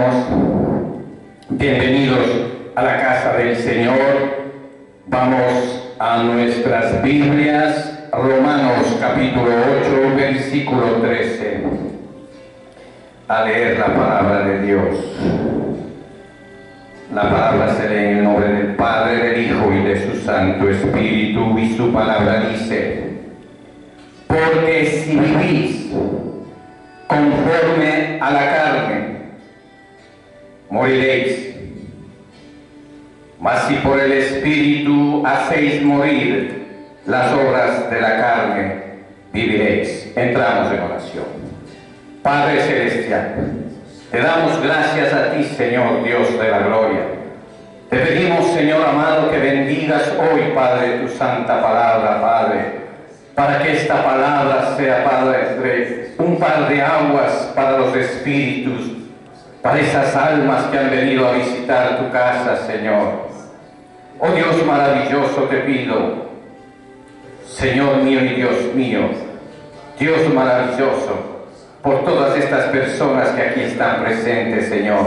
hermanos, bienvenidos a la casa del Señor. Vamos a nuestras Biblias, Romanos capítulo 8, versículo 13, a leer la palabra de Dios. La palabra se lee en el nombre del Padre, del Hijo y de su Santo Espíritu, y su palabra dice: porque si vivís conforme a la carne, moriréis. Mas si por el Espíritu hacéis morir las obras de la carne, viviréis. Entramos en oración. Padre Celestial, te damos gracias a ti, Señor Dios de la gloria. Te pedimos, Señor amado, que bendigas hoy, Padre, tu santa palabra, Padre, para que esta palabra sea, Padre, un par de aguas para los espíritus, para esas almas que han venido a visitar tu casa, Señor. Oh Dios maravilloso, te pido, Señor mío y Dios mío, Dios maravilloso, por todas estas personas que aquí están presentes, Señor,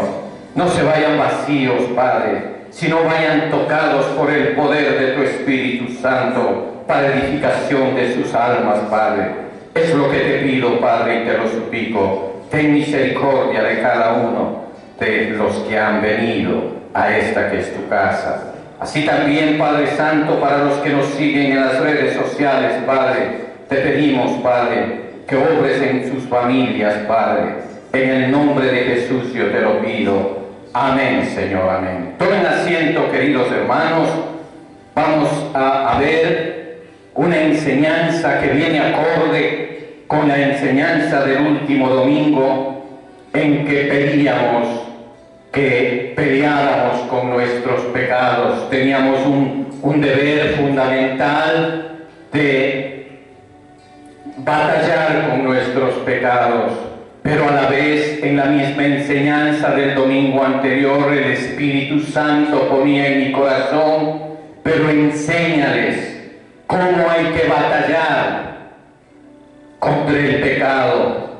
no se vayan vacíos, Padre, sino vayan tocados por el poder de tu Espíritu Santo para edificación de sus almas, Padre. Es lo que te pido, Padre, y te lo suplico. Ten misericordia de cada uno de los que han venido a esta que es tu casa. Así también, Padre Santo, para los que nos siguen en las redes sociales, Padre, te pedimos, Padre, que obres en sus familias, Padre. En el nombre de Jesús yo te lo pido. Amén, Señor, amén. Tomen asiento, queridos hermanos. Vamos a ver una enseñanza que viene acorde con la enseñanza del último domingo, en que pedíamos que peleáramos con nuestros pecados. Teníamos un deber fundamental de batallar con nuestros pecados, pero a la vez, en la misma enseñanza del domingo anterior, el Espíritu Santo ponía en mi corazón: pero enséñales cómo hay que batallar contra el pecado.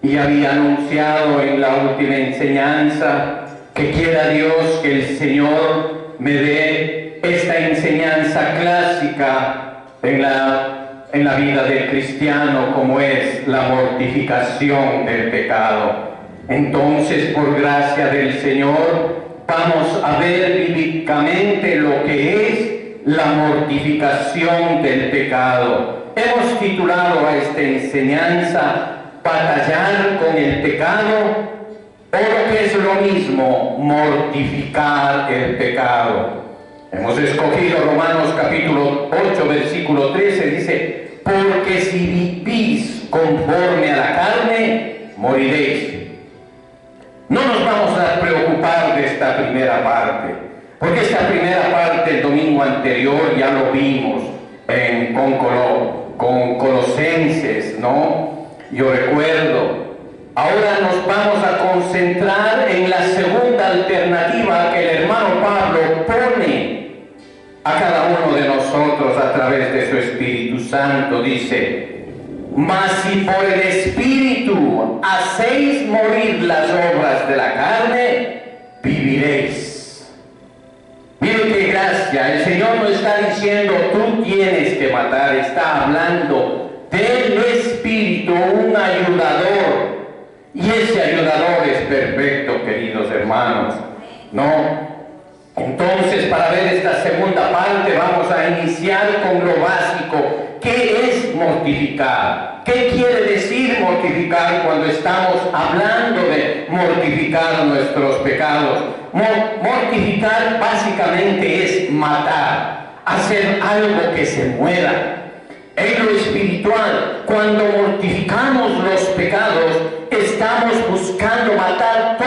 Y había anunciado en la última enseñanza que quiera Dios que el Señor me dé esta enseñanza clásica en la vida del cristiano, como es la mortificación del pecado. Entonces, por gracia del Señor, vamos a ver bíblicamente lo que es la mortificación del pecado. Hemos titulado a esta enseñanza batallar con el pecado, o lo que es lo mismo, mortificar el pecado. Hemos escogido Romanos capítulo 8, versículo 13, dice: porque si vivís conforme a la carne, moriréis. No nos vamos a preocupar de esta primera parte, porque esta primera parte el domingo anterior ya lo vimos con Colosenses, ¿no? Yo recuerdo. Ahora nos vamos a concentrar en la segunda alternativa que el hermano Pablo pone a cada uno de nosotros a través de su Espíritu Santo. Dice: mas si por el Espíritu hacéis morir las obras de la carne, viviréis. Miren qué gracia. El Señor no está diciendo tú tienes que matar, está hablando del Espíritu, un ayudador. Y ese ayudador es perfecto, queridos hermanos, ¿no? Entonces, para ver esta segunda parte, vamos a iniciar con lo básico. ¿Qué es mortificar? ¿Qué quiere decir mortificar cuando estamos hablando de mortificar nuestros pecados? Mortificar básicamente es matar, hacer algo que se muera. En lo espiritual, cuando mortificamos los pecados, estamos buscando matar todo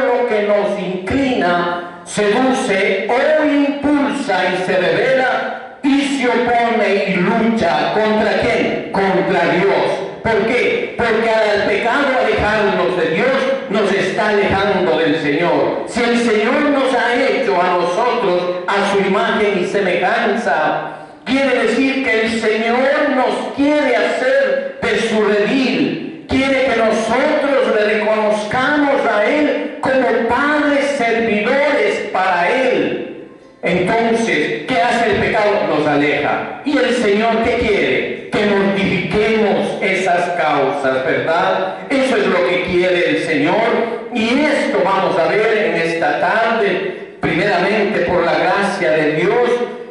lo que nos inclina, seduce o impulsa y se revela y se opone y lucha. ¿Contra quién? Contra Dios. ¿Por qué? Porque al pecado alejarnos de Dios nos está alejando del Señor. Si el Señor nos ha hecho a nosotros a su imagen y semejanza, quiere decir que el Señor nos quiere hacer de su redil. Quiere que nosotros le reconozcamos a Él como Entonces, ¿qué hace el pecado? Nos aleja. ¿Y el Señor qué quiere? Que mortifiquemos esas causas, ¿verdad? Eso es lo que quiere el Señor. Y esto vamos a ver en esta tarde, primeramente por la gracia de Dios.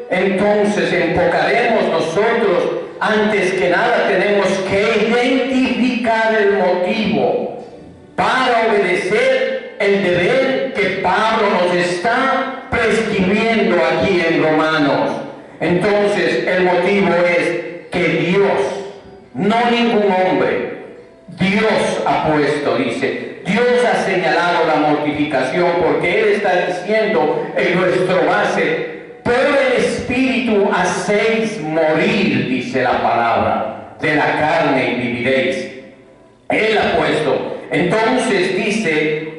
Entonces enfocaremos nosotros, antes que nada tenemos que identificar el motivo para obedecer el deber que Pablo nos está prescribiendo aquí en Romanos. Entonces el motivo es que Dios, no ningún hombre, Dios ha puesto, dice, Dios ha señalado la mortificación, porque Él está diciendo en nuestro base: por el Espíritu hacéis morir, dice la palabra, de la carne y viviréis. Él ha puesto. Entonces dice,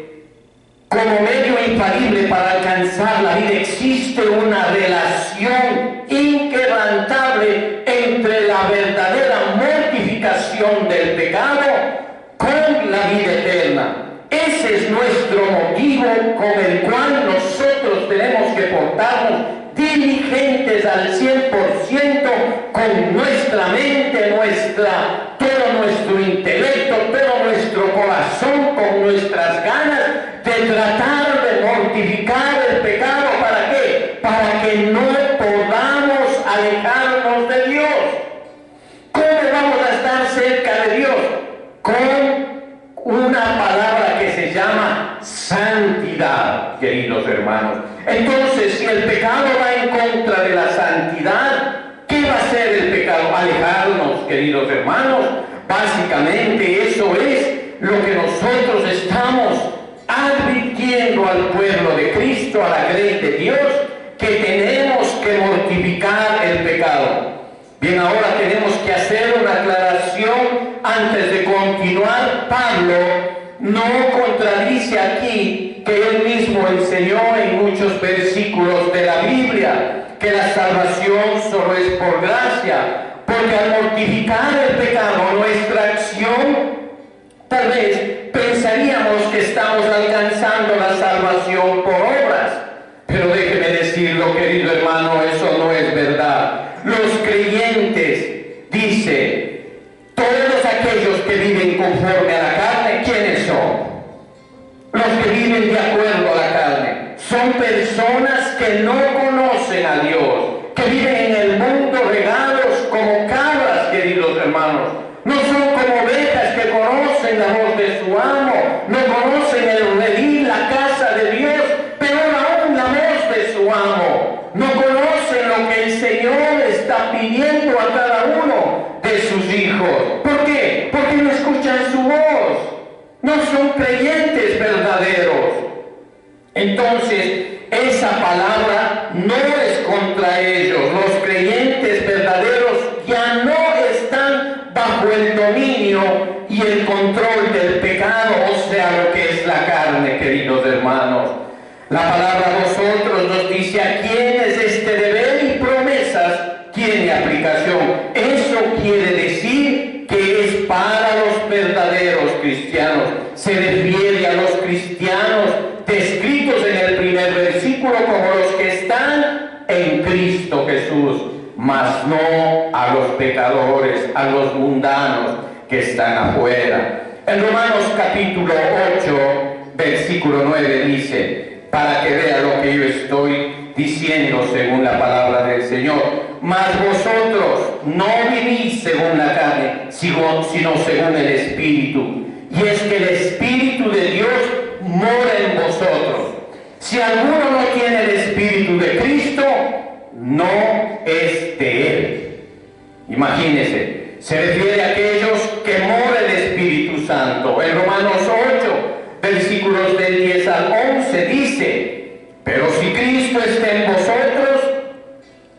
como medio infalible para alcanzar la vida, existe una relación inquebrantable entre la verdadera mortificación del pecado con la vida eterna. Ese es nuestro motivo con el cual nosotros tenemos que portarnos diligentes al 100% con nuestra mente, todo nuestro intelecto, todo nuestro corazón, con nuestras ganas de tratar de mortificar el pecado. ¿Para qué? Para que no podamos alejarnos de Dios. ¿Cómo vamos a estar cerca de Dios? Con una palabra que se llama santidad, queridos hermanos. Entonces, si el pecado va en contra de la santidad, ¿qué va a hacer el pecado? Alejarnos, queridos hermanos. Básicamente eso es lo que nosotros estamos advirtiendo al pueblo de Cristo, a la grey de Dios, que tenemos que mortificar el pecado. Bien, ahora tenemos que hacer una aclaración antes de continuar. Pablo no contradice aquí que él mismo enseñó en muchos versículos de la Biblia que la salvación solo es por gracia, porque al mortificar el pecado, nuestra acción, tal vez pensaríamos que estamos alcanzando la salvación por obras. Pero déjeme decirlo, querido hermano, eso no es verdad. Los creyentes, dice, todos aquellos que viven conforme a la carne, ¿quiénes son? Los que viven de acuerdo a la carne. Son personas que no conocen a Dios, que viven en el mundo regados como cabras, queridos hermanos. No son como ovejas que conocen la voz de su amo, no conocen el redil, la casa de Dios, pero aún la voz de su amo. No conocen lo que el Señor está pidiendo a cada uno de sus hijos. ¿Por qué? Porque no escuchan su voz. No son creyentes verdaderos. Entonces, esa palabra no es contra ellos. Los creyentes verdaderos ya no están bajo el dominio y el control del pecado, o sea, lo que es la carne, queridos hermanos. La palabra vosotros nos dice a quienes este deber y promesas tiene aplicación. Eso quiere decir que es para los verdaderos cristianos. Se refiere a los cristianos descritos en el primer versículo como los que están en Cristo Jesús, mas no a los pecadores, a los mundanos que están afuera. En Romanos capítulo 8, versículo 9 dice, para que vea lo que yo estoy diciendo según la palabra del Señor: mas vosotros no vivís según la carne, sino según el Espíritu. Y es que el Espíritu de Dios mora en vosotros. Si alguno no tiene el Espíritu de Cristo, no es de Él. Imagínense, se refiere a aquellos que mora el Espíritu Santo. En Romanos 8, versículos del 10 al 11 dice: pero si Cristo está en vosotros,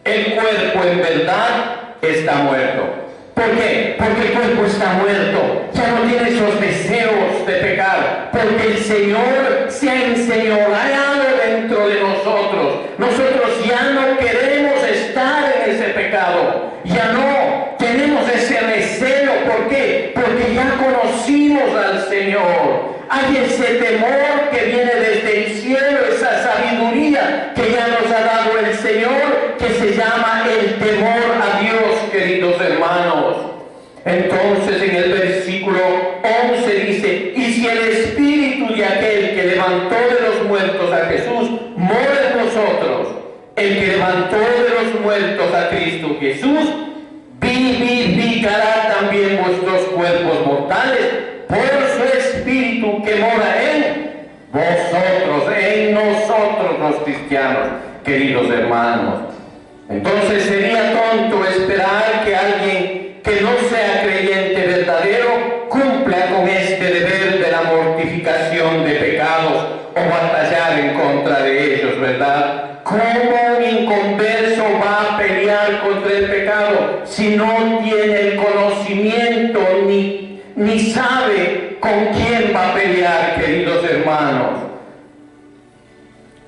el cuerpo en verdad está muerto. ¿Por qué? Porque el cuerpo está muerto, ya no tiene esos deseos de pecar, porque el Señor se ha enseñoreado dentro de nosotros. Nosotros ya no queremos estar en ese pecado, ya no tenemos ese recelo. ¿Por qué? Porque ya conocimos al Señor. Hay ese temor que viene desde el cielo, esa sabiduría que ya nos ha dado el a Jesús, mora en vosotros. El que levantó de los muertos a Cristo Jesús, vivificará también vuestros cuerpos mortales por su Espíritu que mora en vosotros, en nosotros los cristianos, queridos hermanos. Entonces sería tonto esperar que alguien que no sea creyente verdadero cumpla con este deber de la mortificación de pecados o batallar en contra de ellos, ¿verdad? ¿Cómo un inconverso va a pelear contra el pecado si no tiene el conocimiento ni sabe con quién va a pelear, queridos hermanos?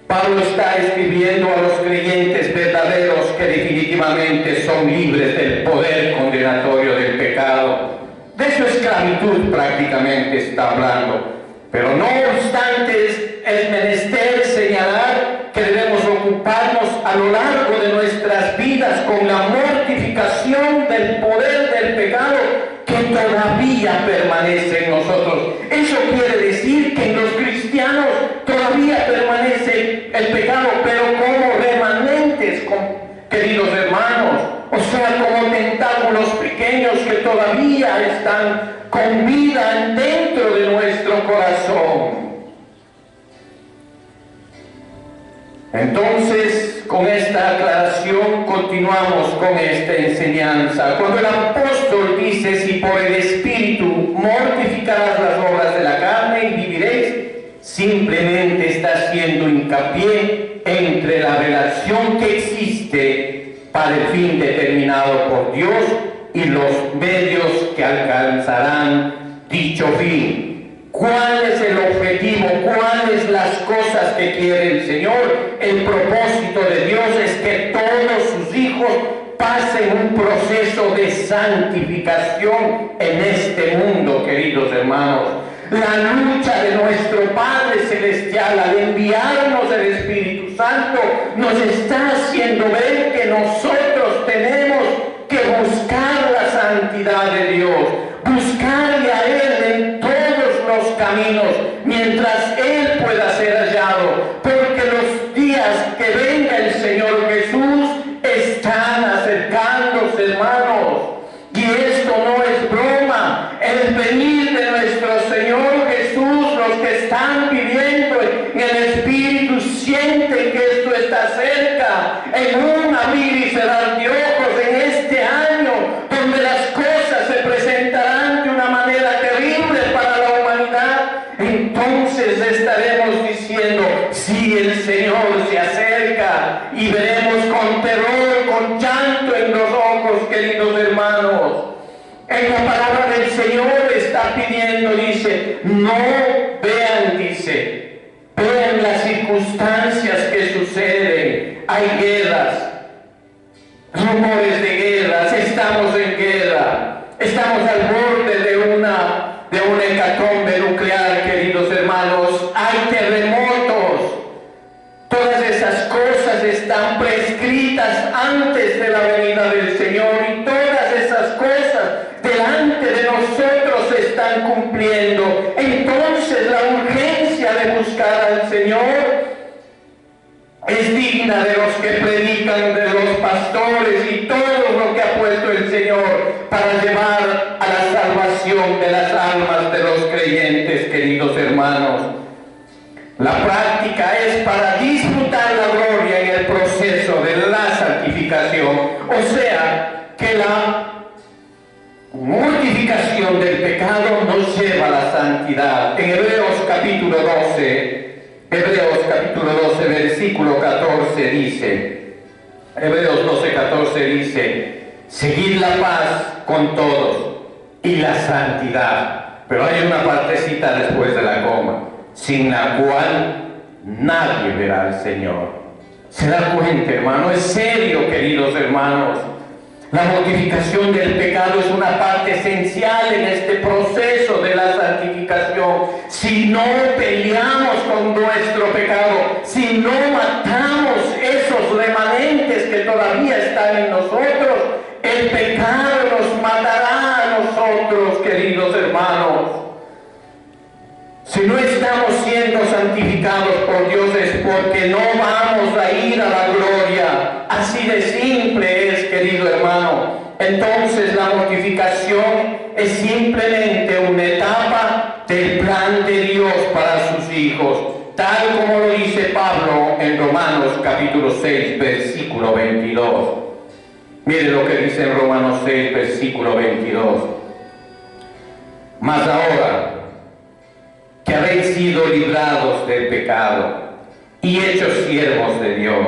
Pablo está escribiendo a los creyentes verdaderos que definitivamente son libres del poder condenatorio del pecado. De su esclavitud prácticamente está hablando. Pero no obstante es menester señalar que debemos ocuparnos a lo largo de nuestras vidas con la mortificación del poder del pecado que todavía permanece en nosotros. Eso quiere decir que en los cristianos todavía permanece el pecado, pero como remanentes, queridos hermanos, o sea, como tentáculos pequeños que todavía están con vida dentro de nuestro corazón. Entonces, con esta aclaración continuamos con esta enseñanza. Cuando el apóstol dice, si por el Espíritu mortificarás las obras de la carne y viviréis, simplemente está haciendo hincapié entre la relación que existe para el fin determinado por Dios y los medios que alcanzarán dicho fin. ¿Cuál es el objetivo? ¿Cuáles las cosas que quiere el Señor? El propósito de Dios es que todos sus hijos pasen un proceso de santificación en este mundo, queridos hermanos. La lucha de nuestro Padre Celestial al enviarnos el Espíritu Santo nos está haciendo ver que nosotros tenemos que buscar la santidad de Dios, buscarle a Él en todos los caminos, mientras Él pueda ser hallado, porque los días que venga el Señor Jesús están acercándose, hermanos, y esto no es broma. El venir de nuestro Señor Jesús, los que están viviendo en el Espíritu sienten que esto está cerca, en un abrir y cerrar de ojos en este año, donde las cosas se presentarán de una manera terrible para la humanidad. Entonces estaremos diciendo, sí, el Señor se acerca, y veremos con terror, con llanto en los ojos, queridos hermanos. En la palabra del Señor está pidiendo, dice, no vean, dice, vean las circunstancias que suceden. Hay guerras, rumores de guerras, estamos en guerra, estamos al borde de una hecatombe nuclear, queridos hermanos. Hay terremotos. Todas esas cosas están prescritas antes de la venida del Señor, y todas esas cosas delante de nosotros se están cumpliendo. Entonces la urgencia de buscar al Señor es digna de los que predican, de los pastores y todo lo que ha puesto el Señor para llevar a la salvación de las almas de los creyentes, queridos hermanos. La práctica es para disfrutar la gloria en el proceso de la santificación, o sea, que la mortificación del pecado nos lleva a la santidad. En Hebreos capítulo 12, versículo 14 dice, Hebreos 12, 14 dice, seguid la paz con todos y la santidad. Pero hay una partecita después de la coma, sin la cual nadie verá al Señor. ¿Se da cuenta, hermano? Es serio, queridos hermanos. La mortificación del pecado es una parte esencial en este proceso de la santificación. Si no peleamos con nuestro pecado, si no matamos esos remanentes que todavía están en nosotros, el pecado nos matará a nosotros, queridos hermanos. Si no estamos siendo santificados por Dios, es porque no vamos a ir a la gloria. Así de simple es, querido hermano. Entonces la mortificación es simplemente una etapa del plan de Dios para sus hijos, tal como lo dice Pablo en Romanos capítulo 6, versículo 22. Mire lo que dice en Romanos 6, versículo 22. Mas ahora que habéis sido librados del pecado y hechos siervos de Dios,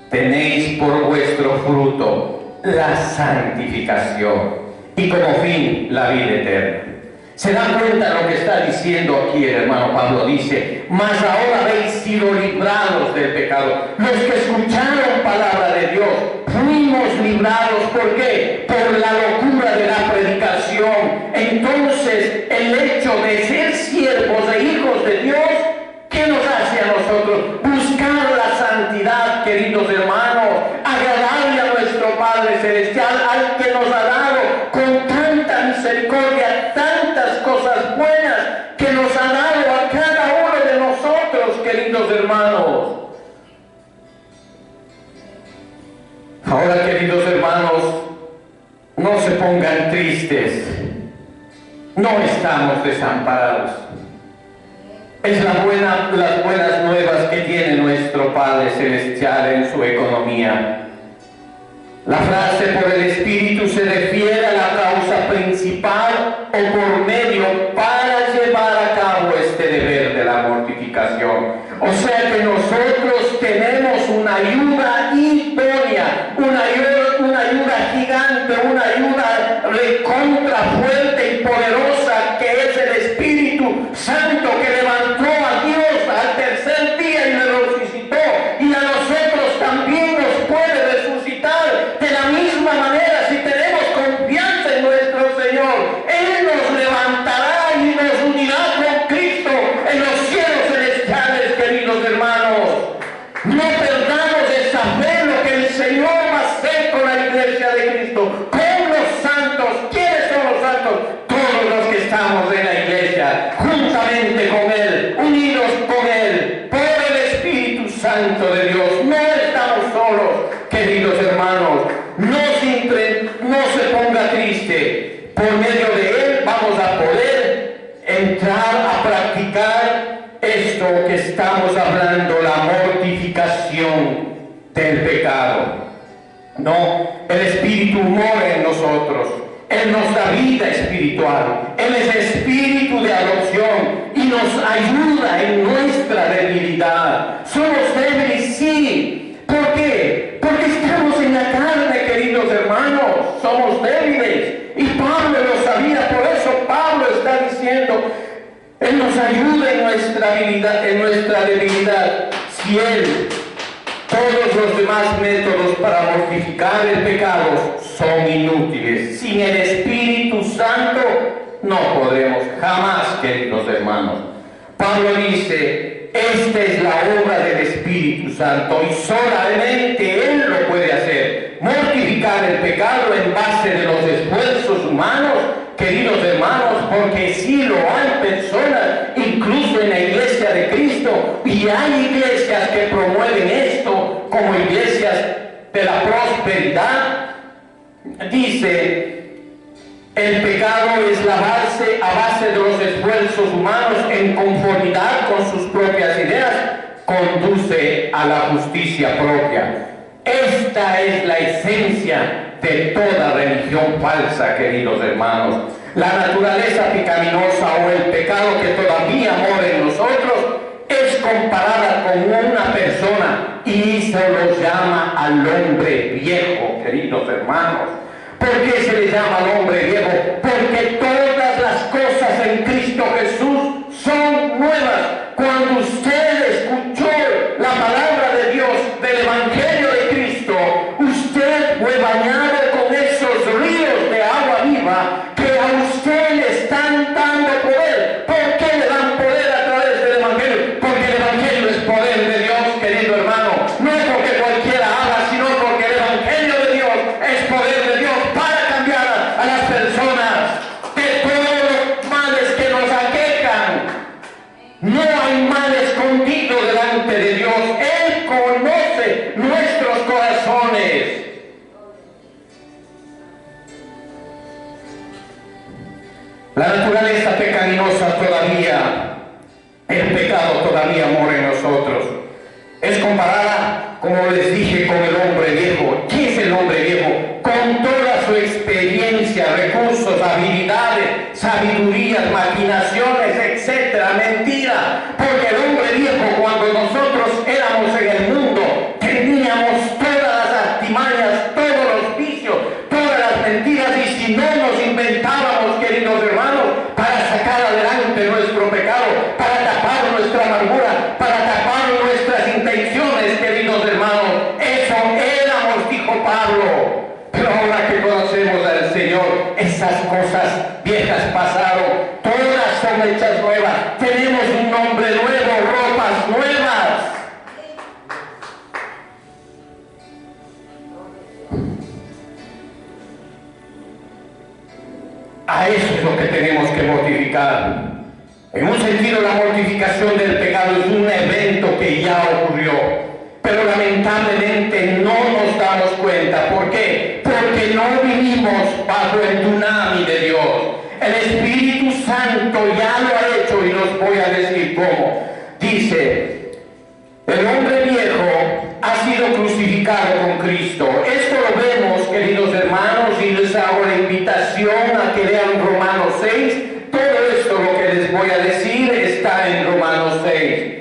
tenéis por vuestro fruto la santificación y como fin la vida eterna. ¿Se dan cuenta de lo que está diciendo aquí el hermano Pablo? Dice, mas ahora habéis sido librados del pecado. Los que escucharon palabra de Dios, fuimos librados. ¿Por qué? Por la locura de la predicación. Entonces, el hecho de ser siervos e hijos de Dios, ¿qué nos hace a nosotros? Buscar la santidad, queridos hermanos, agradarle a nuestro Padre Celestial, al que nos ha dado con tanta misericordia, tantas cosas buenas que nos ha dado a cada uno de nosotros, queridos hermanos. Ahora, queridos hermanos, no se pongan tristes, no estamos desamparados. Es las buenas nuevas que tiene nuestro Padre Celestial en su economía. La frase por el Espíritu se refiere a la causa principal o por medio para llevar a cabo este deber de la mortificación. O sea que nosotros tenemos una ayuda idónea, una ayuda gigante, una ayuda recontra fuerte y poderosa, que es el Espíritu Santo, que levantó a Dios al tercer día y le resucitó, y a nosotros también nos puede resucitar de la misma manera si tenemos confianza en nuestro Señor. Él nos levantará y nos unirá con Cristo en los cielos celestiales, queridos hermanos. No perdamos esa fe, lo que el Señor va a hacer con la iglesia de Cristo, con los santos. ¿Quiénes son los santos? Todos los que estamos en la iglesia, juntamente con Él, unidos con Él, por el Espíritu Santo de Dios. No estamos solos, queridos hermanos. No se ponga triste. Por medio de Él vamos a poder entrar a practicar esto que estamos hablando, la mortificación del pecado. No, el Espíritu mora en nosotros. Él nos da vida espiritual. Él es espíritu de adopción y nos ayuda en nuestra debilidad. Somos débiles, sí. ¿Por qué? Porque estamos en la carne, queridos hermanos. Somos débiles. Y Pablo lo sabía, por eso Pablo está diciendo, Él nos ayuda en nuestra debilidad. Si Él, todos los demás métodos para mortificar el pecado son inútiles. Sin el Espíritu Santo no podremos jamás, queridos hermanos. Pablo dice, esta es la obra del Espíritu Santo y solamente Él lo puede hacer. Mortificar el pecado en base de los esfuerzos humanos, queridos hermanos, porque sí lo hay personas, incluso en la iglesia de Cristo, y hay iglesias que promueven esto como iglesias de la prosperidad. Dice, el pecado es la base, a base de los esfuerzos humanos en conformidad con sus propias ideas, conduce a la justicia propia. Esta es la esencia de toda religión falsa, queridos hermanos. La naturaleza pecaminosa o el pecado que todavía mora en nosotros es comparada con una persona y se lo llama al hombre viejo, queridos hermanos. ¿Por qué se le llama al hombre viejo? Porque todas las cosas en Cristo Jesús son nuevas. Cuando usted escuchó la palabra de Dios, del Evangelio de Cristo, usted fue bañado con esos ríos de agua viva que a usted le están dando poder. ¿Por qué le dan poder a través del Evangelio? Porque el Evangelio es poder de Dios, querido hermano. No es porque cualquiera haga, sino porque el Evangelio de Dios es poder de Dios para cambiar a las personas de todos los males que nos aquejan. todavía mora en nosotros. Es comparada, como les dije, con el hombre viejo. ¿Qué es el hombre viejo? Con toda su experiencia, recursos, habilidades, sabidurías, maquinaciones, etcétera. Mentira, porque el hombre viejo, cuando nosotros éramos en el mundo, teníamos todas las artimañas, todos los vicios, todas las mentiras, y si no nos inventábamos, queridos hermanos, para sacar adelante nuestro pecado, para tapar nuestra amargura, para tapar nuestras intenciones, queridos hermanos, eso éramos, dijo Pablo. Pero ahora que conocemos al Señor, esas cosas viejas pasaron, todas son hechas nuevas. Tenemos un nombre nuevo, ropas nuevas. A eso es lo que tenemos que mortificar. En un sentido, la mortificación del pecado es un evento que ya ocurrió, pero lamentablemente no nos damos cuenta. ¿Por qué? Porque no vivimos bajo el tsunami de Dios. El Espíritu Santo ya lo ha hecho, y los voy a decir cómo. Dice: el hombre viejo ha sido crucificado con Cristo. Esto lo vemos, queridos hermanos, y les hago la invitación a que lean Romanos 6. Todo esto, lo que les voy a decir, está en Romanos 6.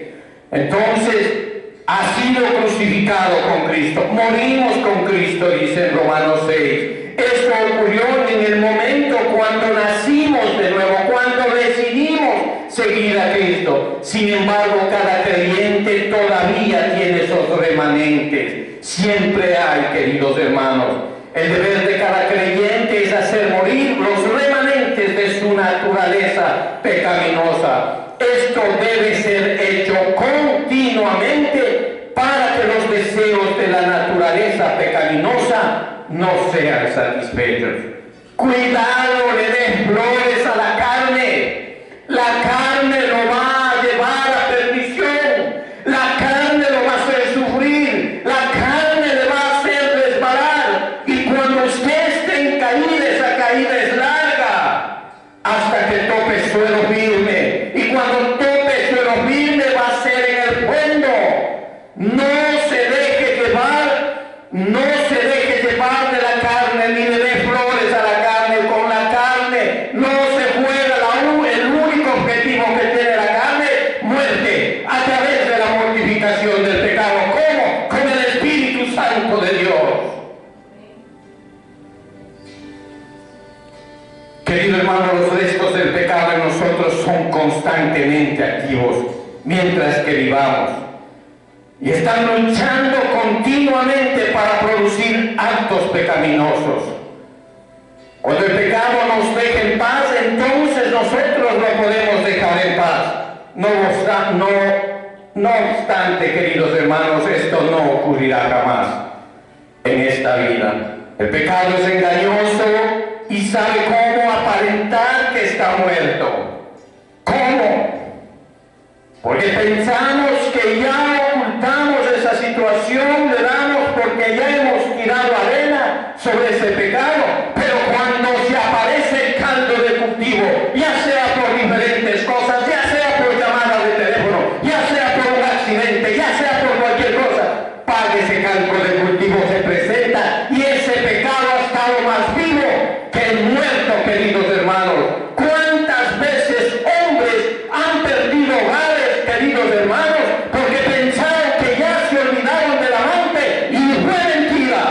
Entonces, ha sido crucificado con Cristo. Morimos con Cristo, dice en Romanos 6. Esto ocurrió en el momento cuando nacimos de nuevo, cuando decidimos seguir a Cristo. Sin embargo, cada creyente todavía tiene esos remanentes. Siempre hay, queridos hermanos. El deber de cada creyente es hacer morir los remanentes de su naturaleza pecaminosa. Esto debe ser hecho continuamente para que los deseos de la naturaleza pecaminosa no sean satisfechos. Cuidado, le des flores a la carne. La carne lo va a llevar a perdición. La carne lo va a hacer sufrir. La carne le va a hacer resbalar. Y cuando usted esté en caída, esa caída es larga, hasta que tope suelo firme. Y cuando tope suelo firme, va a ser en el fondo. No se deje llevar, no se deje llevar de la carne, ni le dé flores a la carne. Con la carne no se juega. El único objetivo que tiene la carne: muerte, a través de la mortificación del pecado. ¿Cómo? Con el Espíritu Santo de Dios. Querido hermano, los restos del pecado en nosotros son constantemente activos mientras que vivamos, y están luchando continuamente para producir actos pecaminosos. Cuando el pecado nos deja en paz, entonces nosotros lo podemos dejar en paz. No obstante, queridos hermanos, esto no ocurrirá jamás en esta vida. El pecado es engañoso y sabe cómo aparentar que está muerto. ¿Cómo? Porque pensamos que ya ocultamos esa situación, le damos porque ya hemos tirado arena sobre ese pecado. Pero cuando se aparece el caldo de cultivo, ya sea por diferentes cosas, ya sea por llamadas de teléfono, ya sea por un accidente, ya sea por cualquier cosa, pague ese caldo de cultivo, se presenta, y ese pecado ha estado más vivo que el muerto, queridos hermanos. ¿Cuántas veces hombres han perdido hogares, queridos hermanos, porque pensaron que ya se olvidaron del amante, y fue mentira?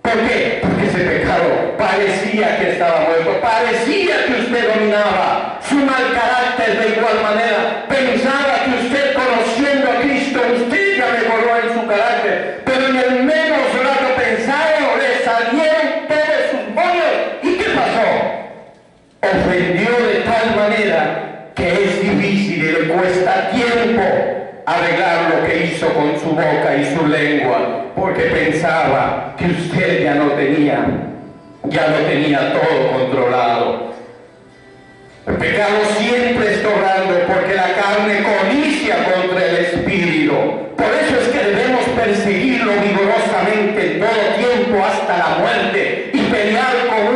¿Por qué? Porque ese pecado parecía que estaba muerto, parecía que usted dominaba su mal carácter. De igual manera, pensaba que usted, conociendo a Cristo, usted ya mejoró en su carácter, pero en el menos rato pensado le salieron todos sus moños. ¿Y qué pasó? Ofendió de tal manera que es difícil y le cuesta tiempo arreglar lo que hizo con su boca y su lengua, porque pensaba que usted ya lo tenía todo controlado. El pecado siempre está obrando, porque la carne codicia contra el espíritu. Por eso es que debemos perseguirlo vigorosamente en todo tiempo hasta la muerte, y pelear con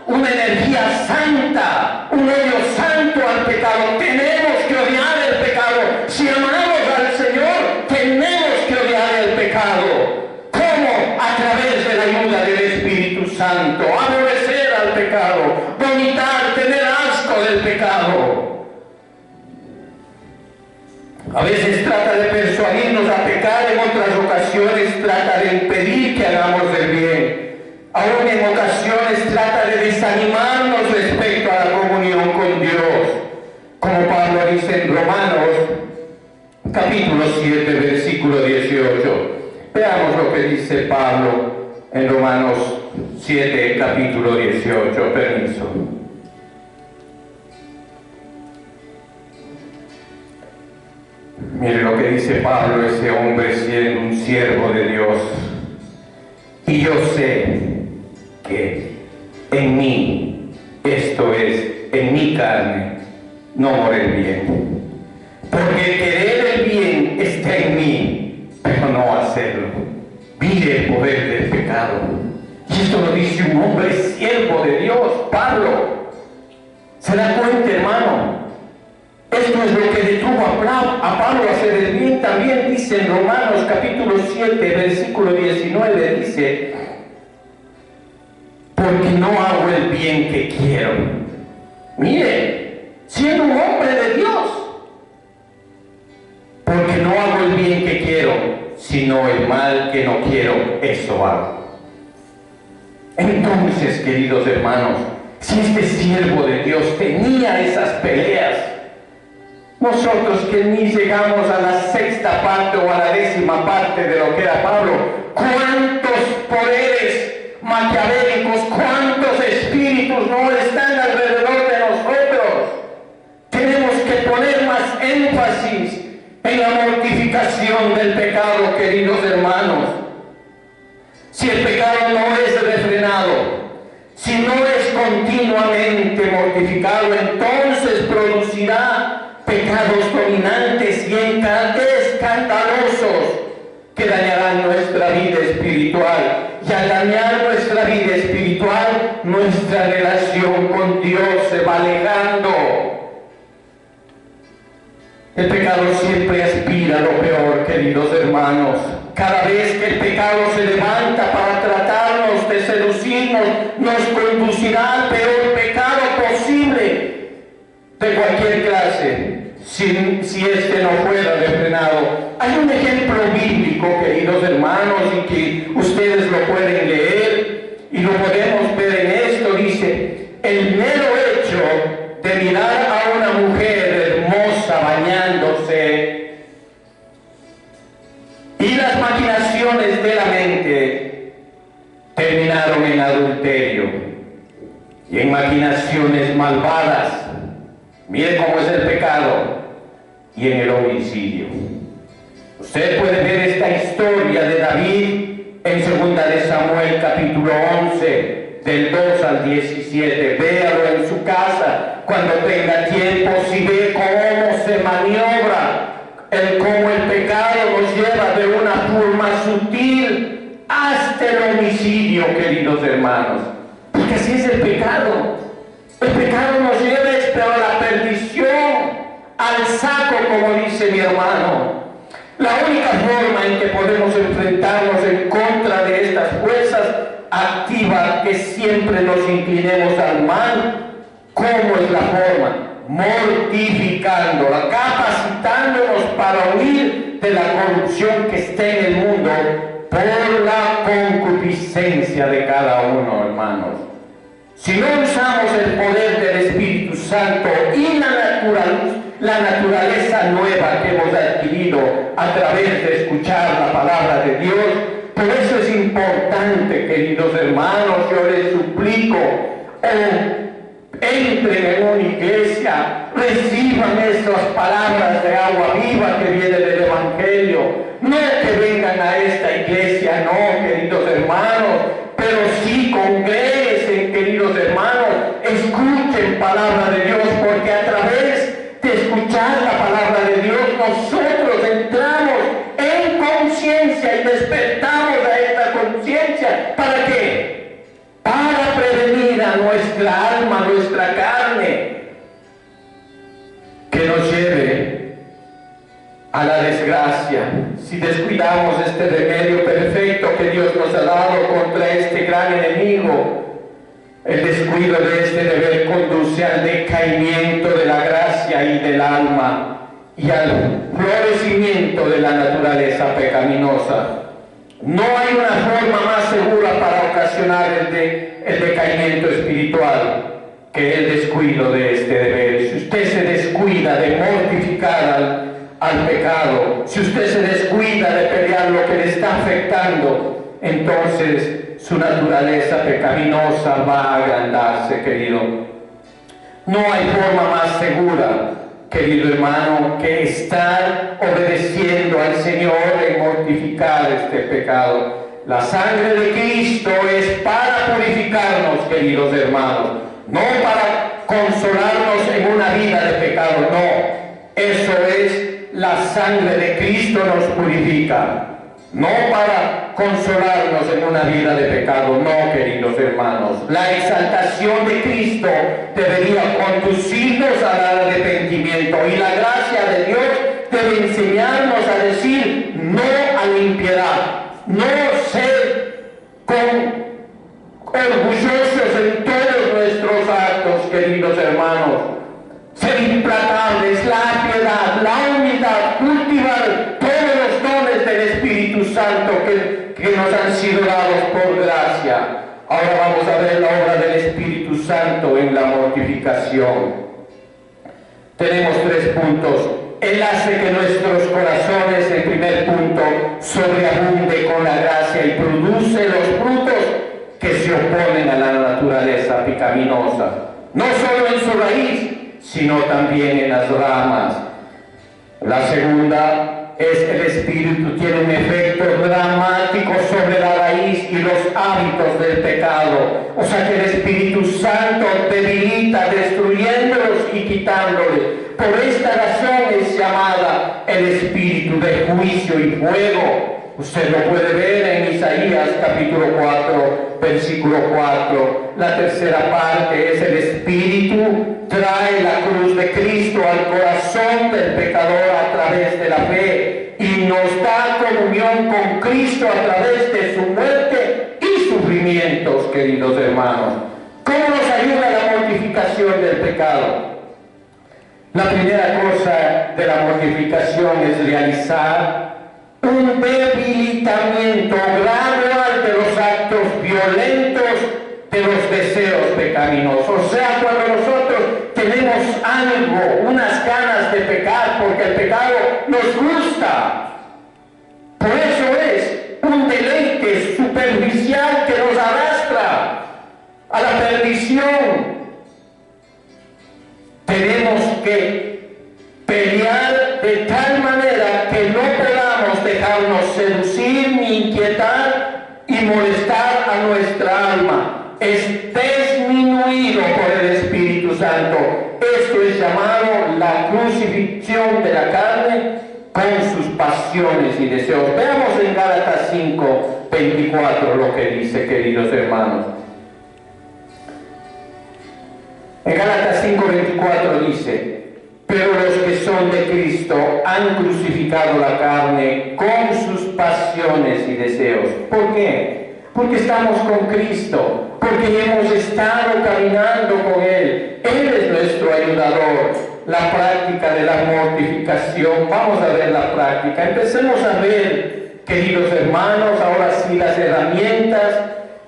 una energía santa, un odio santo al pecado. Tenemos pecado, vomitar, tener asco del pecado. A veces trata de persuadirnos a pecar, en otras ocasiones trata de impedir que hagamos el bien. Aún en ocasiones trata de desanimarnos respecto a la comunión con Dios. Como Pablo dice en Romanos, capítulo 7, versículo 18. Veamos lo que dice Pablo en Romanos 7, capítulo 18. Permiso. Mire lo que dice Pablo, ese hombre siendo un siervo de Dios. Y yo sé que en mí, esto es, en mi carne, no mora el bien. Porque el querer el bien está en mí, pero no hacerlo. Mire el poder del pecado. Y esto lo dice un hombre siervo de Dios, Pablo. ¿Se da cuenta, hermano? Esto es lo que detuvo a Pablo a hacer el bien. También dice en Romanos capítulo 7, versículo 19, dice: porque no hago el bien que quiero. Mire, siendo un hombre de Dios, porque no hago el bien que quiero, sino el mal que no quiero, eso hago. Entonces, queridos hermanos, si este siervo de Dios tenía esas peleas, nosotros que ni llegamos a la sexta parte o a la décima parte de lo que era Pablo, ¿cuántos poderes maquiavélicos, cuántos espíritus no están alrededor de nosotros? Tenemos que poner más énfasis en la mortificación del pecado, queridos hermanos. Si el pecado no es refrenado, si no es continuamente mortificado, entonces producirá pecados dominantes y escandalosos que dañarán nuestra vida espiritual. Y al dañar nuestra vida espiritual, nuestra relación con Dios se va alejando. El pecado siempre aspira a lo peor, queridos hermanos. Cada vez que el pecado se levanta para tratarnos de seducirnos, nos conducirá al peor pecado posible de cualquier clase, si este no fuera refrenado. Hay un ejemplo bíblico, queridos hermanos, y que ustedes lo pueden leer y lo podemos ver en esto. Dice: el mero hecho de mirar a una mujer hermosa bañándose y las maquinaciones de la mente terminaron en adulterio y en maquinaciones malvadas. Mire cómo es el pecado, y en el homicidio. Usted puede ver esta historia de David en 2 de Samuel capítulo 11, del 2 al 17. Véalo en su casa cuando tenga tiempo, si ve cómo se maniobra, cómo el pecado nos lleva de una forma sutil hasta el homicidio, queridos hermanos. Porque así es el pecado. El pecado nos lleva a la perdición, al saco, como dice mi hermano. La única forma en que podemos enfrentarnos en contra de estas fuerzas activa que siempre nos inclinemos al mal. ¿Cómo es la forma? Mortificándola, capacitándonos para huir de la corrupción que está en el mundo por la concupiscencia de cada uno, hermanos. Si no usamos el poder del Espíritu Santo y la naturaleza nueva que hemos adquirido a través de escuchar la palabra de Dios, por eso es importante, queridos hermanos, yo les suplico, entren en una iglesia, reciban esas palabras de agua viva que viene del Evangelio. No que vengan a esta iglesia, no, queridos hermanos, pero sí congréguense, queridos hermanos, escuchen palabra de Dios, porque a través de escuchar la palabra de Dios nosotros entramos en conciencia y despertamos a esta conciencia. ¿Para qué? Para prevenir a nuestra alma, nuestra carne, que nos lleve a la desgracia si descuidamos este remedio perfecto que Dios nos ha dado contra este gran enemigo. El descuido de este deber conduce al decaimiento de la gracia y del alma y al florecimiento de la naturaleza pecaminosa. No hay una forma más segura para ocasionar el decaimiento espiritual que el descuido de este deber. Si usted se descuida de mortificar al pecado, si usted se descuida de pelear lo que le está afectando, entonces su naturaleza pecaminosa va a agrandarse, querido. No hay forma más segura, querido hermano, que estar obedeciendo al Señor en mortificar este pecado. La sangre de Cristo es para purificarnos, queridos hermanos, no para consolarnos en una vida de pecado, no. Eso es, la sangre de Cristo nos purifica, no para consolarnos en una vida de pecado, no, queridos hermanos. La exaltación de Cristo debería conducirnos al arrepentimiento, y la gracia de Dios debe enseñarnos a decir no a la impiedad, no ser orgullosos en todos nuestros actos, queridos hermanos, ser implacables, la piedad, la humildad, cultivar todos los dones del Espíritu Santo que nos han sido dados por gracia. Ahora vamos a ver la obra del Espíritu Santo en la mortificación. Tenemos 3 puntos. Él hace que nuestros corazones, el primer punto, sobreabunde con la gracia y produce los frutos que se oponen a la naturaleza pecaminosa, no solo en su raíz, sino también en las ramas. La segunda es el Espíritu tiene un efecto dramático sobre la raíz y los hábitos del pecado. O sea que el Espíritu Santo debilita, destruyéndolos y quitándoles. Por esta razón es llamada el Espíritu de juicio y fuego. Usted lo puede ver en Isaías capítulo 4, versículo 4. La tercera parte es el Espíritu trae la cruz de Cristo al corazón del pecador a través de la fe y nos da comunión con Cristo a través de su muerte y sufrimientos, queridos hermanos. ¿Cómo nos ayuda la mortificación del pecado? La primera cosa de la mortificación es realizar un debilitamiento gradual de los actos violentos de los deseos pecaminosos. O sea, cuando nosotros tenemos algo, unas ganas de pecar, porque el pecado nos gusta. Por eso es un deleite superficial que nos arrastra a la perdición. Tenemos que pelear de tal manera que no podamos dejarnos seducir ni inquietar y molestar a nuestra alma. Es disminuido por el Espíritu Santo. Esto es llamado la crucifixión de la carne con sus pasiones y deseos. Veamos en Gálatas 5, 24 lo que dice, queridos hermanos. En Gálatas 5, 24 dice: pero los que son de Cristo han crucificado la carne con sus pasiones y deseos. ¿Por qué? Porque estamos con Cristo, porque hemos estado caminando con Él. Él es nuestro ayudador. La práctica de la mortificación, vamos a ver la práctica. Empecemos a ver, queridos hermanos, ahora sí las herramientas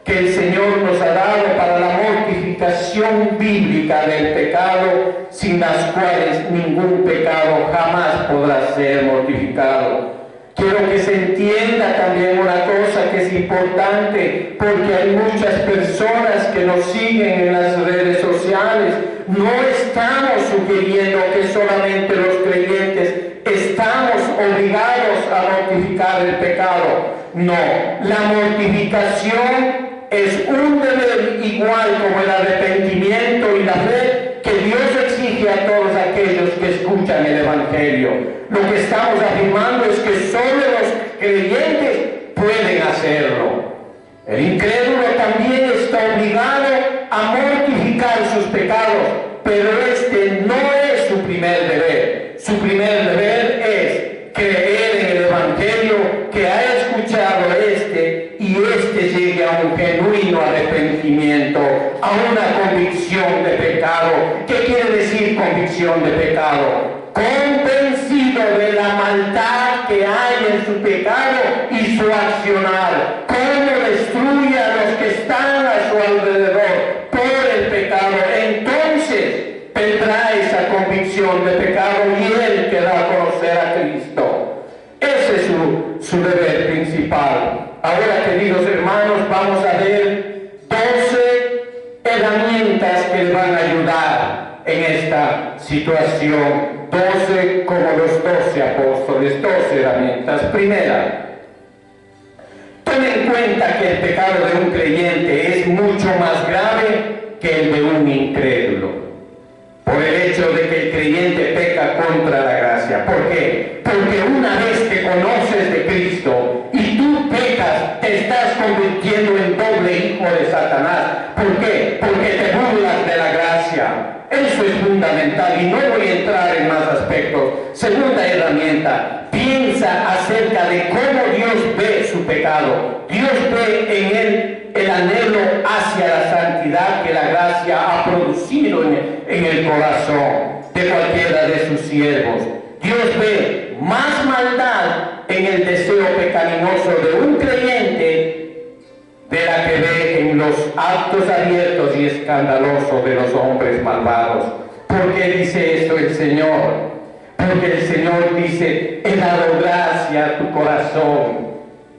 que el Señor nos ha dado para la mortificación bíblica del pecado, sin las cuales ningún pecado jamás podrá ser mortificado. Quiero que se entienda también una cosa que es importante, porque hay muchas personas que nos siguen en las redes sociales. No estamos sugiriendo que solamente los creyentes estamos obligados a mortificar el pecado. No, la mortificación es un deber igual como el arrepentimiento y la fe que Dios exige a todos aquellos que escuchan el Evangelio. Lo que estamos afirmando es que solo los creyentes pueden hacerlo. El incrédulo también está obligado a mortificar sus pecados, pero este no es su primer deber. Su primer deber es creer en el Evangelio que ha escuchado y llegue a un genuino arrepentimiento, a un convicción de pecado, convencido de la maldad que hay en su pecado y su accionar, cómo destruye a los que están a su alrededor por el pecado. Entonces vendrá esa convicción de pecado y él que da a conocer a Cristo. Ese es su deber principal. Ahora, queridos hermanos, vamos a ver 12 herramientas que le van a ayudar en esta situación. 12 como los 12 apóstoles, 12 herramientas. Primera, tome en cuenta que el pecado de un creyente es mucho más grave que el de un incrédulo. Por el hecho de que el creyente peca contra la gracia. ¿Por qué? Porque una vez que conoces de Cristo y tú pecas, te estás convirtiendo en doble hijo de Satanás. ¿Por qué? Porque te burlas de la gracia. Eso es fundamental y no voy a entrar en más aspectos. Segunda herramienta, piensa acerca de cómo Dios ve su pecado. Dios ve en él el anhelo hacia la santidad que la gracia ha producido en el corazón de cualquiera de sus siervos. Dios ve más maldad en el deseo pecaminoso de un creyente de la que ve en los actos abiertos y escandalosos de los hombres malvados. ¿Por qué dice esto el Señor? Porque el Señor dice: he dado gracia a tu corazón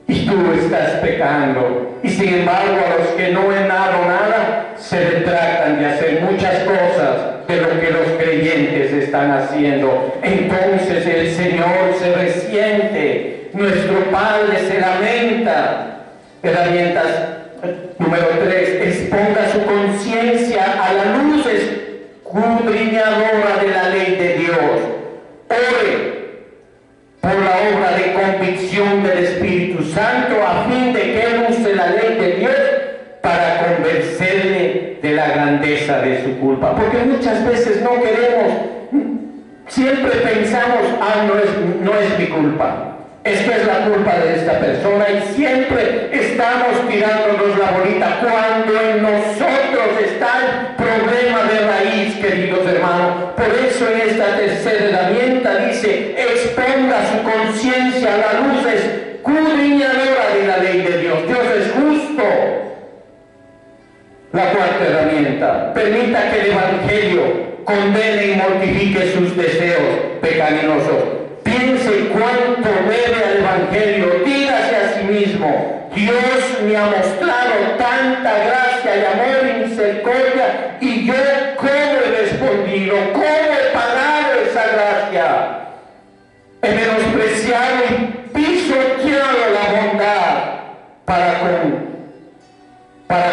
y tú estás pecando. Y sin embargo, a los que no han dado nada se retractan de hacer muchas cosas de lo que los creyentes están haciendo. Entonces el Señor se resiente, nuestro Padre se lamenta. Herramientas número 3, exponga su conciencia a la luz escudriñadora de la ley de Dios. Ore por la obra de convicción del Espíritu Santo a fin de que Él use la ley de Dios para convencerle de la grandeza de su culpa. Porque muchas veces no queremos, siempre pensamos: no es mi culpa, es que es la culpa de esta persona, y siempre estamos tirándonos la bolita cuando en nosotros está el problema de raíz, queridos hermanos. Por eso en esta tercera herramienta dice: exponga su conciencia a la luz escudriñadora de la ley de Dios. Dios es justo. La cuarta herramienta, permita que el Evangelio condene y mortifique sus deseos pecaminosos. Piense cuánto debe al Evangelio. Dígase a sí mismo: Dios me ha mostrado tanta gracia y amor y misericordia, y yo ¿cómo he respondido? ¿Cómo he pagado esa gracia? He menospreciado y pisoteado la bondad para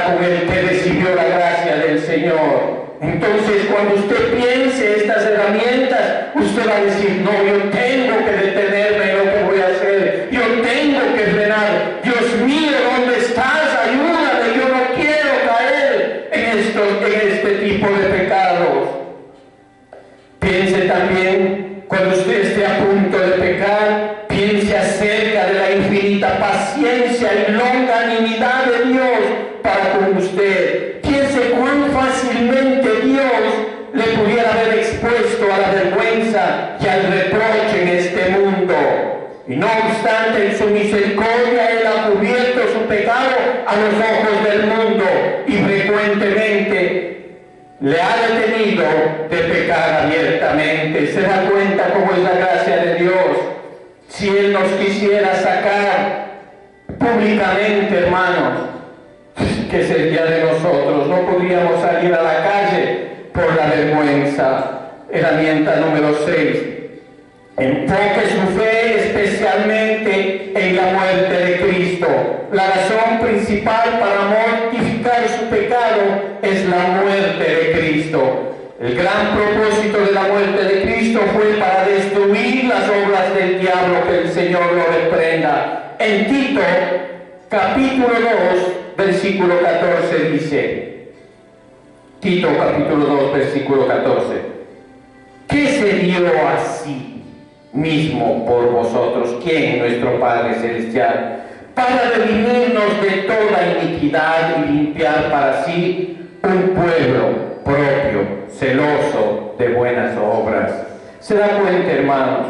con el que recibió la gracia del Señor. Entonces, cuando usted piense estas herramientas, usted va a decir: no, yo tengo que detenerme en lo que voy a hacer, yo tengo que frenar. Dios mío, ¿dónde estás? Ayúdame, yo no quiero caer en este tipo de pecados. Piense también, cuando usted esté a punto de pecar, piense acerca de la infinita paciencia y longanimidad de Dios para con usted. Piense cuán fácilmente Dios le pudiera haber expuesto a la vergüenza y al reproche en este mundo. Y no obstante, en su misericordia Él ha cubierto su pecado a los ojos del mundo y frecuentemente le ha detenido de pecar abiertamente. ¿Se da cuenta cómo es la gracia de Dios? Si Él nos quisiera sacar públicamente, hermanos, ¿qué sería de nosotros? No podríamos salir a la calle por la vergüenza. Herramienta número 6. Enfoque su fe especialmente en la muerte de Cristo. La razón principal para mortificar su pecado es la muerte de Cristo. El gran propósito de la muerte de Cristo fue para destruir las obras del diablo. Que el Señor lo reprenda. En Tito, capítulo 2, versículo 14 dice, Tito capítulo 2, versículo 14, ¿qué se dio así mismo por vosotros? ¿Quién? Nuestro Padre Celestial, para redimirnos de toda iniquidad y limpiar para sí un pueblo propio, celoso de buenas obras. ¿Se da cuenta, hermanos?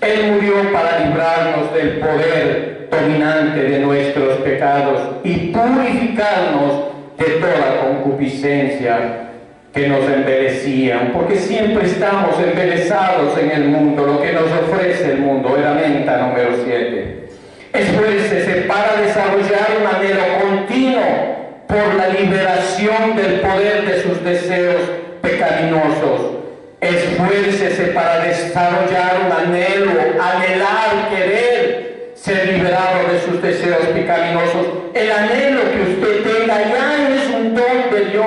Él murió para librarnos del poder dominante de nuestros pecados y purificarnos de toda concupiscencia que nos embellecían, porque siempre estamos embelesados en el mundo, lo que nos ofrece el mundo. Herramienta número 7. Esfuércese para desarrollar un anhelo continuo por la liberación del poder de sus deseos pecaminosos. Esfuércese para desarrollar un anhelo, anhelar, querer ser liberado de sus deseos pecaminosos. El anhelo que usted tenga ya es un don de Dios,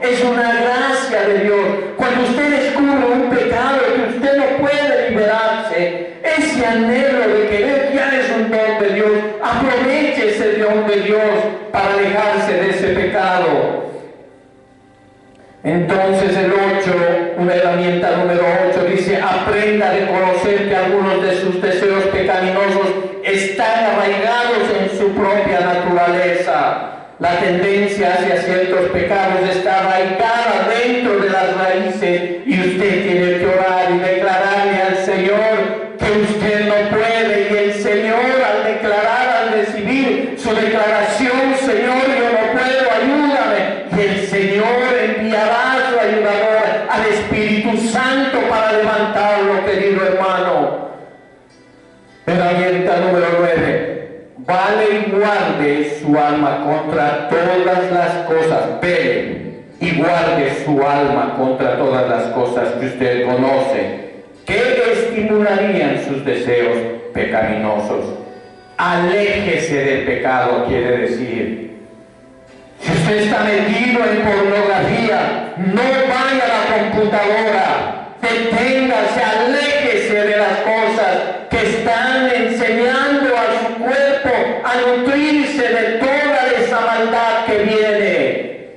es una gracia de Dios. Cuando usted descubre un pecado que usted no puede liberarse, ese anhelo de querer ya es un don de Dios. Aproveche ese don de Dios para alejarse de ese pecado. Entonces el 8, una herramienta número 8, dice: aprenda a reconocer que algunos de sus deseos pecaminosos están arraigados en su propia naturaleza. La tendencia hacia ciertos pecados está arraigada dentro de las raíces y usted tiene que orar y declararle al Señor que usted no puede, y el Señor, al declarar, al recibir su declaración: Señor, yo no puedo, ayúdame, y el Señor enviará a su ayudador, al Espíritu Santo, para levantarlo, querido hermano. Herramienta número 9. Vale y guarde su alma contra todas las cosas. Vele y guarde su alma contra todas las cosas que usted conoce, que estimularían sus deseos pecaminosos. Aléjese del pecado, quiere decir. Si usted está metido en pornografía, no vaya a la computadora, deténgase, aléjese de las cosas que están enseñando a su cuerpo a nutrirse de toda esa maldad que viene.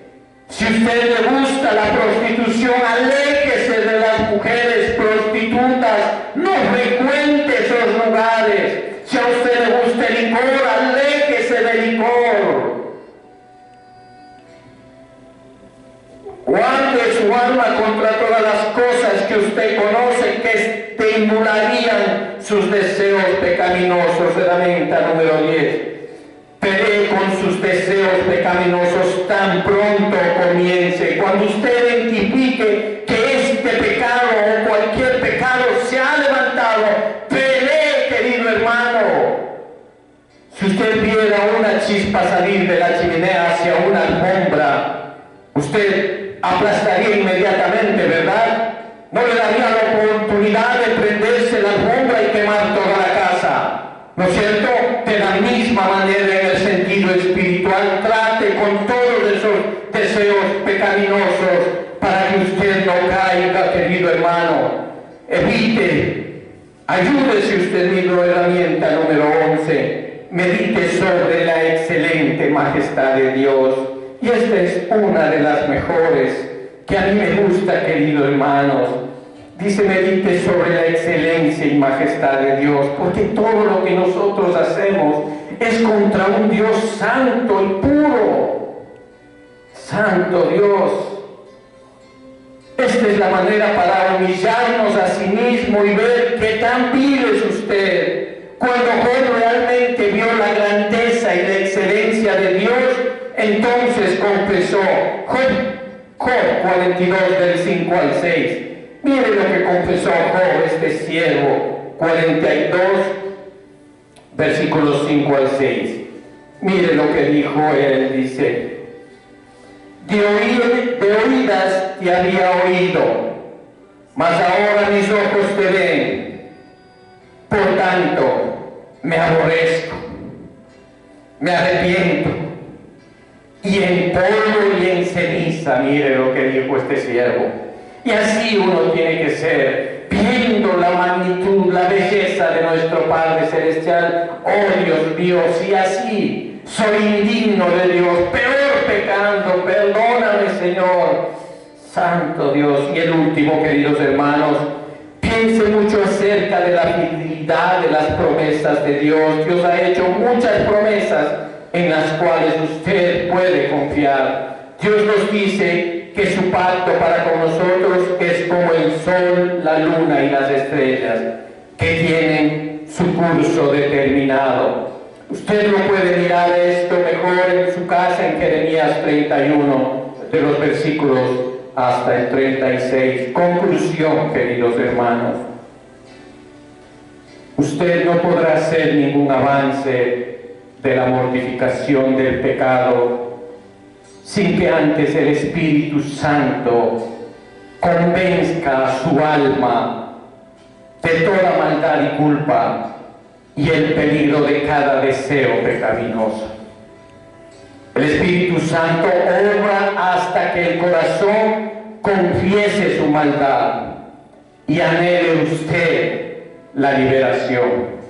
Si a usted le gusta la prostitución, aléjese de las mujeres prostitutas, no frecuente esos lugares. Si a usted le gusta el licor, aléjese del licor. Guarde su alma contra todas las cosas que usted conoce que estimularían sus deseos pecaminosos. Herramienta número 10. Pelee con sus deseos pecaminosos tan pronto comience. Cuando usted identifique que este pecado o cualquier pecado se ha levantado, pelee, querido hermano. Si usted viera una chispa salir de la chimenea hacia una alfombra, usted aplastaría inmediatamente, ¿verdad? No le daría la oportunidad de prenderse la alfombra y quemar toda la casa, ¿no es cierto? De la misma manera, en el sentido espiritual, trate con todos esos deseos pecaminosos para que usted no caiga, querido hermano. Evite, ayúdese usted mismo. Herramienta número 11. Medite sobre la excelente majestad de Dios. Y esta es una de las mejores que a mí me gusta, queridos hermanos. Dice: medite sobre la excelencia y majestad de Dios, porque todo lo que nosotros hacemos es contra un Dios santo y puro. Santo Dios. Esta es la manera para humillarnos a sí mismo y ver qué tan vil es usted. Cuando Job realmente vio la grandeza y la excelencia de Dios, entonces confesó. Job 42, del 5 al 6. Mire lo que confesó Job, este siervo. 42, versículos 5 al 6. Mire lo que dijo él, dice: de oídas te había oído, mas ahora mis ojos te ven. Por tanto, me aborrezco, me arrepiento, y en polvo y en ceniza. Mire lo que dijo este siervo. Y así uno tiene que ser, viendo la magnitud, la belleza de nuestro Padre Celestial. Oh Dios mío, si así soy indigno de Dios, peor pecando, perdóname, Señor. Santo Dios. Y el último, queridos hermanos, piense mucho acerca de la fidelidad de las promesas de Dios. Dios ha hecho muchas promesas en las cuales usted puede confiar. Dios nos dice que su pacto para con nosotros es como el sol, la luna y las estrellas, que tienen su curso determinado. Usted lo puede mirar esto mejor en su casa en Jeremías 31, de los versículos hasta el 36. Conclusión, queridos hermanos. Usted no podrá hacer ningún avance de la mortificación del pecado sin que antes el Espíritu Santo convenzca a su alma de toda maldad y culpa y el peligro de cada deseo pecaminoso. El Espíritu Santo obra hasta que el corazón confiese su maldad y anhele usted la liberación.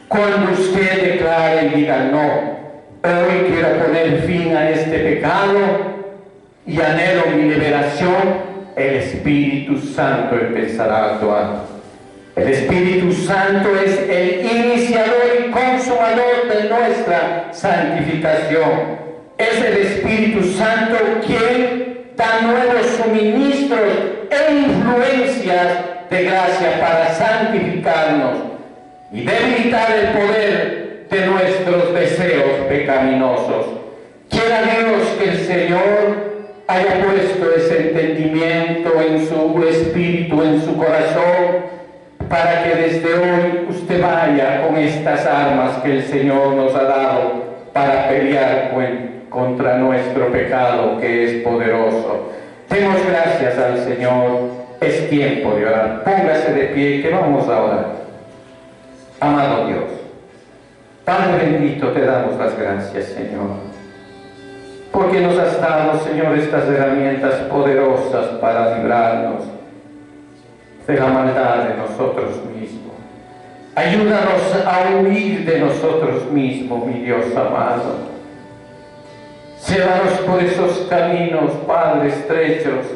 Cuando usted declare y diga no, hoy quiero poner fin a este pecado y anhelo mi liberación, el Espíritu Santo empezará a actuar. El Espíritu Santo es el iniciador y consumador de nuestra santificación. Es el Espíritu Santo quien da nuevos suministros e influencias de gracia para santificarnos y debilitar el poder de nuestros deseos pecaminosos. Quiera Dios que el Señor haya puesto ese entendimiento en su espíritu, en su corazón, para que desde hoy usted vaya con estas armas que el Señor nos ha dado para pelear contra nuestro pecado, que es poderoso. Demos gracias al Señor. Es tiempo de orar. Póngase de pie, que vamos a orar. Amado Dios, Padre bendito, te damos las gracias, Señor, porque nos has dado, Señor, estas herramientas poderosas para librarnos de la maldad de nosotros mismos. Ayúdanos a huir de nosotros mismos, mi Dios amado. Llévanos por esos caminos, Padre, estrechos,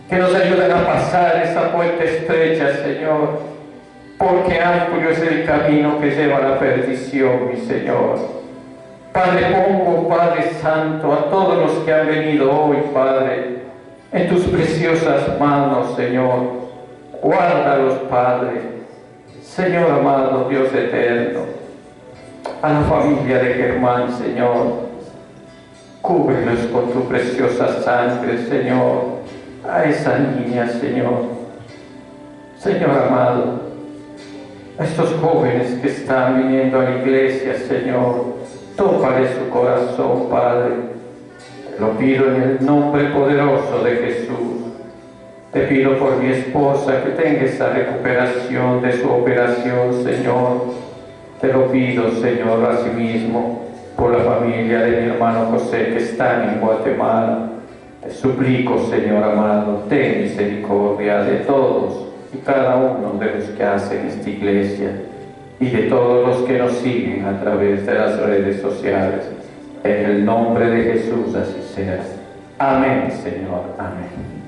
que nos ayuden a pasar esa puerta estrecha, Señor, porque amplio es el camino que lleva a la perdición, mi Señor. Padre, pongo, Padre Santo, a todos los que han venido hoy, Padre, en tus preciosas manos, Señor. Guárdalos, Padre. Señor amado, Dios eterno, a la familia de Germán, Señor, cúbrelos con tu preciosa sangre, Señor. A esa niña, Señor. Señor amado, a estos jóvenes que están viniendo a la iglesia, Señor, tócale su corazón, Padre. Te lo pido en el nombre poderoso de Jesús. Te pido por mi esposa que tenga esa recuperación de su operación, Señor. Te lo pido, Señor, asimismo, por la familia de mi hermano José que están en Guatemala. Te suplico, Señor amado, ten misericordia de todos y cada uno de los que hacen esta iglesia y de todos los que nos siguen a través de las redes sociales. En el nombre de Jesús así sea. Amén, Señor. Amén.